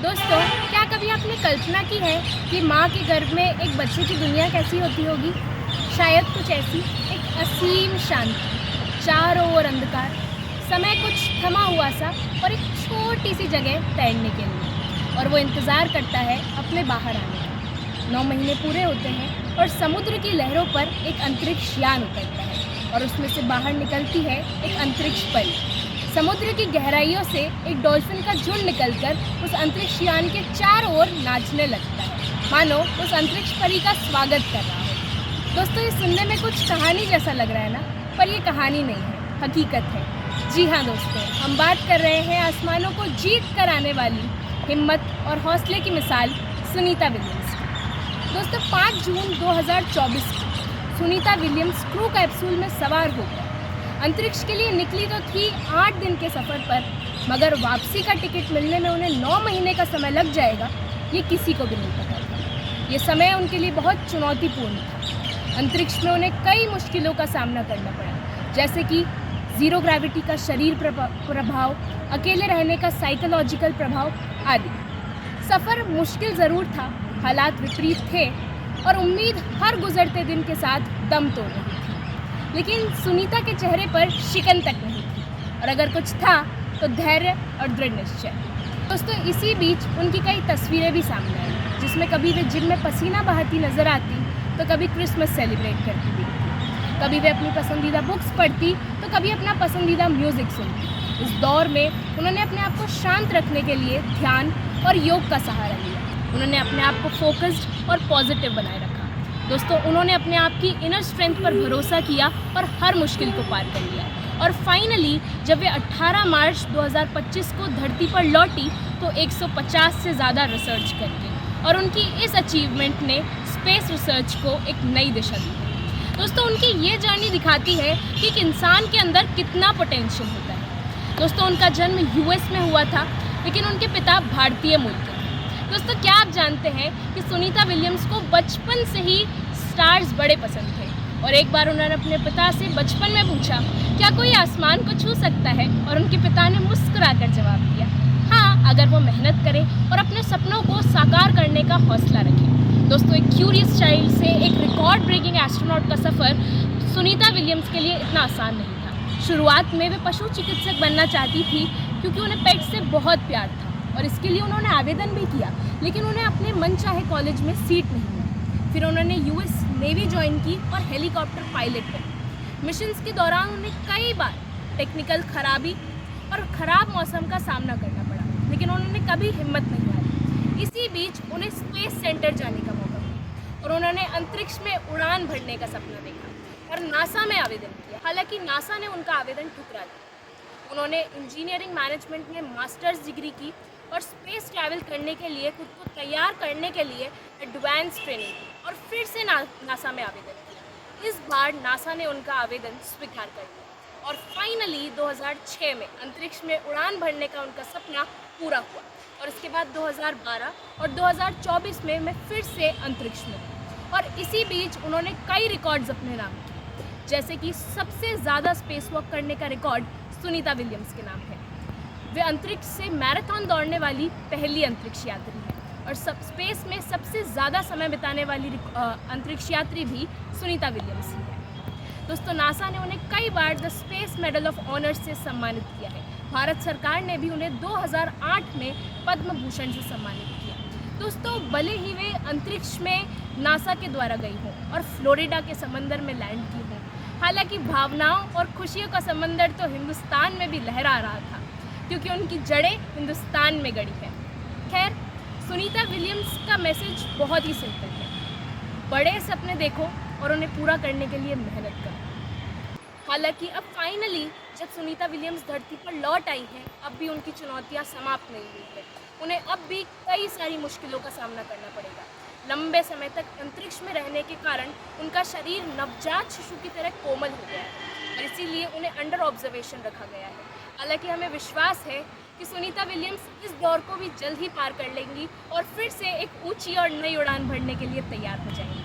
दोस्तों, क्या कभी आपने कल्पना की है कि माँ के गर्भ में एक बच्चे की दुनिया कैसी होती होगी? शायद कुछ ऐसी, एक असीम शांति, चारों ओर अंधकार, समय कुछ थमा हुआ सा और एक छोटी सी जगह तैरने के लिए, और वो इंतज़ार करता है अपने बाहर आने का। 9 महीने पूरे होते हैं और समुद्र की लहरों पर एक अंतरिक्ष यान उतरता है और उसमें से बाहर निकलती है एक अंतरिक्ष परी। समुद्र की गहराइयों से एक डॉल्फिन का झुंड निकलकर उस अंतरिक्ष यान के चारों ओर नाचने लगता है, मानो उस अंतरिक्ष परी का स्वागत कर रहा हो। दोस्तों, ये सुनने में कुछ कहानी जैसा लग रहा है ना, पर ये कहानी नहीं है, हकीकत है। जी हाँ दोस्तों, हम बात कर रहे हैं आसमानों को जीत कर आने वाली हिम्मत और हौसले की मिसाल सुनीता विलियम्स की। दोस्तों, 5 जून 2024 को सुनीता विलियम्स क्रू कैप्सूल में सवार होकर अंतरिक्ष के लिए निकली तो थी 8 दिन के सफ़र पर, मगर वापसी का टिकट मिलने में उन्हें 9 महीने का समय लग जाएगा, ये किसी को भी नहीं पता था। ये समय उनके लिए बहुत चुनौतीपूर्ण था। अंतरिक्ष में उन्हें कई मुश्किलों का सामना करना पड़ा, जैसे कि ज़ीरो ग्रेविटी का शरीर प्रभाव, अकेले रहने का साइकोलॉजिकल प्रभाव आदि। सफ़र मुश्किल ज़रूर था, हालात विपरीत थे और उम्मीद हर गुजरते दिन के साथ दम तोड़ रही थी, लेकिन सुनीता के चेहरे पर शिकन तक नहीं थी, और अगर कुछ था तो धैर्य और दृढ़ निश्चय। दोस्तों, इसी बीच उनकी कई तस्वीरें भी सामने आई, जिसमें कभी वे जिम में पसीना बहाती नजर आती तो कभी क्रिसमस सेलिब्रेट करती दिखती, कभी वे अपनी पसंदीदा बुक्स पढ़ती तो कभी अपना पसंदीदा म्यूज़िक सुनती। इस दौर में उन्होंने अपने आप को शांत रखने के लिए ध्यान और योग का सहारा लिया। उन्होंने अपने आप को फोकस्ड और पॉजिटिव बनाए रखा। दोस्तों, उन्होंने अपने आप की इनर स्ट्रेंथ पर भरोसा किया और हर मुश्किल को पार कर लिया। और फाइनली जब वे 18 मार्च 2025 को धरती पर लौटी तो 150 से ज़्यादा रिसर्च करके, और उनकी इस अचीवमेंट ने स्पेस रिसर्च को एक नई दिशा दी है। दोस्तों, उनकी ये जर्नी दिखाती है कि एक इंसान के अंदर कितना पोटेंशियल होता है। दोस्तों, उनका जन्म यूएस में हुआ था, लेकिन उनके पिता भारतीय मूल के थे। दोस्तों, क्या आप जानते हैं कि सुनीता विलियम्स को बचपन से ही स्टार्स बड़े पसंद थे, और एक बार उन्होंने अपने पिता से बचपन में पूछा, क्या कोई आसमान को छू सकता है? और उनके पिता ने मुस्कुराकर जवाब दिया, हाँ, अगर वो मेहनत करे और अपने सपनों को साकार करने का हौसला रखे। दोस्तों, एक क्यूरियस चाइल्ड से एक रिकॉर्ड ब्रेकिंग एस्ट्रोनॉट का सफ़र सुनीता विलियम्स के लिए इतना आसान नहीं था। शुरुआत में वे पशु चिकित्सक बनना चाहती थी, क्योंकि उन्हें पेट से बहुत प्यार था, और इसके लिए उन्होंने आवेदन भी किया, लेकिन उन्हें अपने मनचाहे कॉलेज में सीट नहीं मिली। फिर उन्होंने यूएस नेवी ज्वाइन की और हेलीकॉप्टर पायलट बनी। मिशंस के दौरान उन्हें कई बार टेक्निकल खराबी और ख़राब मौसम का सामना करना पड़ा, लेकिन उन्होंने कभी हिम्मत नहीं हारी। इसी बीच उन्हें स्पेस सेंटर जाने का मौका मिला, और उन्होंने अंतरिक्ष में उड़ान भरने का सपना देखा और नासा में आवेदन किया। हालांकि नासा ने उनका आवेदन ठुकरा दिया। उन्होंने इंजीनियरिंग मैनेजमेंट में मास्टर्स डिग्री की और स्पेस ट्रैवल करने के लिए खुद को तैयार करने के लिए एडवांस ट्रेनिंग की, और फिर से नासा में आवेदन किया। इस बार नासा ने उनका आवेदन स्वीकार कर लिया, और फाइनली 2006 में अंतरिक्ष में उड़ान भरने का उनका सपना पूरा हुआ। और इसके बाद 2012 और 2024 में मैं फिर से अंतरिक्ष में थी, और इसी बीच उन्होंने कई रिकॉर्ड्स अपने नाम किए, जैसे कि सबसे ज़्यादा स्पेस वॉक करने का रिकॉर्ड सुनीता विलियम्स के नाम है। वे अंतरिक्ष से मैराथन दौड़ने वाली पहली अंतरिक्ष यात्री हैं, और स्पेस में सबसे ज़्यादा समय बिताने वाली अंतरिक्ष यात्री भी सुनीता विलियम्स ही है। दोस्तों, नासा ने उन्हें कई बार the space medal of honour से सम्मानित किया है। भारत सरकार ने भी उन्हें 2008 में पद्म भूषण से सम्मानित किया। दोस्तों, भले ही वे अंतरिक्ष में नासा के द्वारा गई हों और फ्लोरिडा के समंदर में लैंड की हों, हालांकि भावनाओं और खुशियों का समंदर तो हिंदुस्तान में भी लहरा रहा था, क्योंकि उनकी जड़ें हिंदुस्तान में गड़ी है। खैर, सुनीता विलियम्स का मैसेज बहुत ही सिंपल है, बड़े सपने देखो और उन्हें पूरा करने के लिए मेहनत करो। हालांकि अब फाइनली जब सुनीता विलियम्स धरती पर लौट आई हैं, अब भी उनकी चुनौतियां समाप्त नहीं हुई है। उन्हें अब भी कई सारी मुश्किलों का सामना करना पड़ेगा। लंबे समय तक अंतरिक्ष में रहने के कारण उनका शरीर नवजात शिशु की तरह कोमल हो गया है, और इसीलिए उन्हें अंडर ऑब्जर्वेशन रखा गया है। हालांकि हमें विश्वास है कि सुनीता विलियम्स इस दौर को भी जल्द ही पार कर लेंगी और फिर से एक ऊंची और नई उड़ान भरने के लिए तैयार हो जाएंगी।